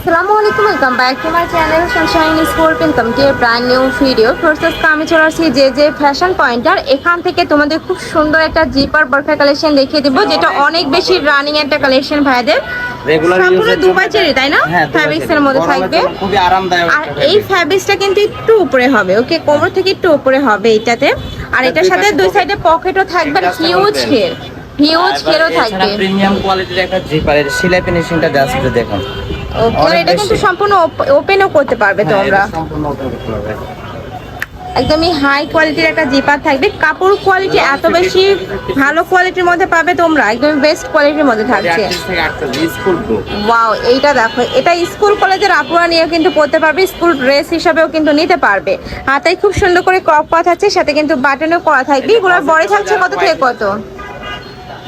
আসসালামু আলাইকুম, welcome back to my channel Sunshine school. Welcome to A brand new video. Process আমি চলে আসছি যে ফ্যাশন পয়েন্টার। এখান থেকে তোমাদের খুব সুন্দর একটা জিপার বরখা কালেকশন দেখিয়ে দেবো, যেটা অনেক বেশি রানিং একটা কালেকশন ভাইদের। সম্পূর্ণ দুবাই চেরি, তাই না? ফ্যাব্রিক্স এর মধ্যে থাকবে, খুবই আরামদায়ক। আর এই ফ্যাব্রিক্সটা কিন্তু একটু উপরে হবে, ওকে, কোমর থেকে একটু উপরে হবে এটাতে। আর এটার সাথে দুই সাইডে পকেটও থাকবে, আর হিউজ ঘেরও থাকবে। প্রিমিয়াম কোয়ালিটির একটা জিপারের সেলাই ফিনিশিংটা জাস্ট দেখুন। ওকে, এটা কিন্তু সম্পূর্ণ ওপেনও করতে পারবে তোমরা, সম্পূর্ণ ওপেন করতে পারবে। একদমই হাই কোয়ালিটির একটা জিপার থাকবে। কাপড় কোয়ালিটি এত বেশি ভালো কোয়ালিটির মধ্যে পাবে তোমরা, একদম বেস্ট কোয়ালিটির মধ্যে থাকছে। ওয়াও, এইটা দেখো, এটা স্কুল কলেজের আপুরা নিয়ে কিন্তু পড়তে পারবে, স্কুল ড্রেস হিসাবেও কিন্তু নিতে পারবে। হাতায় খুব সুন্দর করে ক্রপ করা থাকছে, সাথে কিন্তু বাটনও করা থাকবে। এগুলোর বডি থাকছে কত থেকে কত?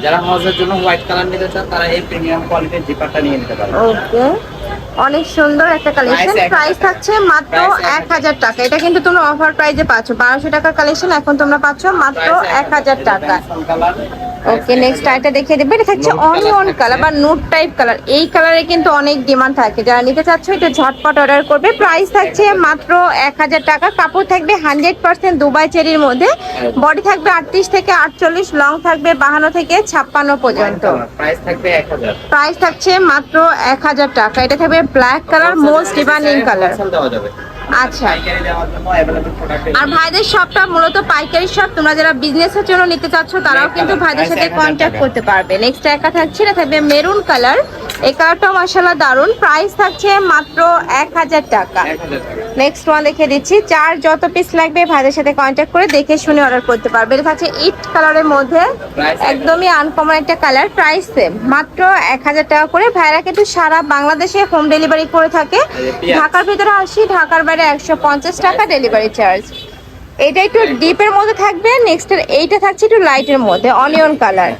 যারা হজের জন্য হোয়াইট কালার নিতে চান তারা এই প্রিমিয়াম কোয়ালিটির জিপারটা নিয়ে নিতে পারবে। ওকে, অনেক সুন্দর একটা কালেকশন। প্রাইস থাকছে মাত্র 1000 টাকা। এটা কিন্তু তোমরা অফার প্রাইসে পাচ্ছ, 1200 টাকার কালেকশন এখন তোমরা পাচ্ছ মাত্র 1000 টাকা। ওকে, নেক্সট আইটা দেখিয়ে দেবে। এটা থাকছে অনিয়ন কালার বা নুট টাইপ কালার। এই কালারে কিন্তু অনেক ডিমান্ড থাকে, যারা নিতে চাচ্ছ একটু ঝটপট অর্ডার করবে। প্রাইস থাকছে মাত্র 1000 টাকা। কাপড় থাকবে 100% দুবাই চেরির মধ্যে। বডি থাকবে 38 থেকে 48, লং থাকবে 52 থেকে 56 পর্যন্ত। প্রাইস থাকছে মাত্র 1000 টাকা। এটা থাকবে black colour, most demanding colour. আচ্ছা, আর ভাইদের শপটা মূলত পাইকারি শপ। তোমরা যারা বিজনেসের জন্য নিতে চাচ্ছ তারাও কিন্তু ভাইদের সাথে কন্ট্যাক্ট করতে পারবে। নেক্সট একা থাকছে, এটা থাকবে মেরুন কালার। এই কালারটাও মাশাআল্লাহ দারুন। প্রাইস থাকছে মাত্র 1000 টাকা। নেক্সট ওয়ান দেখিয়ে দিচ্ছি। যার যত পিস লাগবে ভাইদের সাথে কন্ট্যাক্ট করে দেখে শুনে অর্ডার করতে পারবে। এটা থাকছে ইট কালারের মধ্যে, একদমই আনকমন একটা কালার। প্রাইস সেম, মাত্র 1000 টাকা করে। ভাইরা কিন্তু সারা বাংলাদেশে হোম ডেলিভারি করে থাকে। ঢাকার ভিতরে 80, ঢাকার বাইরে 150 টাকা ডেলিভারি চার্জ। এটা একটু ডিপের মধ্যে থাকবে। নেক্সট এইটা থাকছে একটু লাইটের মধ্যে, অনিয়ন কালার।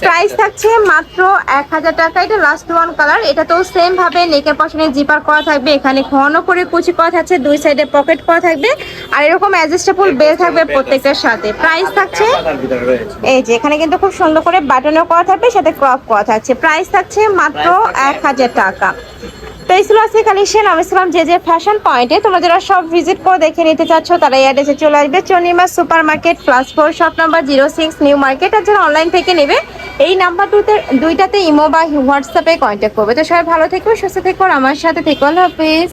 প্রাইস থাকছে মাত্র 1000 টাকা। এটা লাস্ট ওয়ান কালার। এটা তো সেম ভাবে নেকের পশনে জিপার করা থাকবে, এখানে ঘন করে কুচি করা থাকছে, দুই সাইডে পকেট করা থাকবে, আর এরকম অ্যাডজাস্টেবল বেল থাকবে প্রত্যেকটার সাথে। প্রাইস থাকছে এই যে এখানে কিন্তু খুব সুন্দর করে বাটনও করা থাকবে, সাথে ক্রপ করা থাকছে। প্রাইস থাকছে মাত্র 1000 টাকা। তো এই ছিল আজকে কালেকশন। আমি ছিলাম যে ফ্যাশন পয়েন্টে। তোমরা যারা সব ভিজিট করে দেখে নিতে চাচ্ছ তারা এই অ্যাড্রেসে চলে আসবে, Chandima super market +4, shop number 06, new market. আর যারা অনলাইন থেকে নেবে এই নাম্বার দুইটাতে ইমো বা হোয়াটসঅ্যাপে কন্ট্যাক্ট করবে। তো সবাই ভালো থেকো, সুস্থ থেকো, আমার সাথে থেকো। আল্লাহ হাফিজ।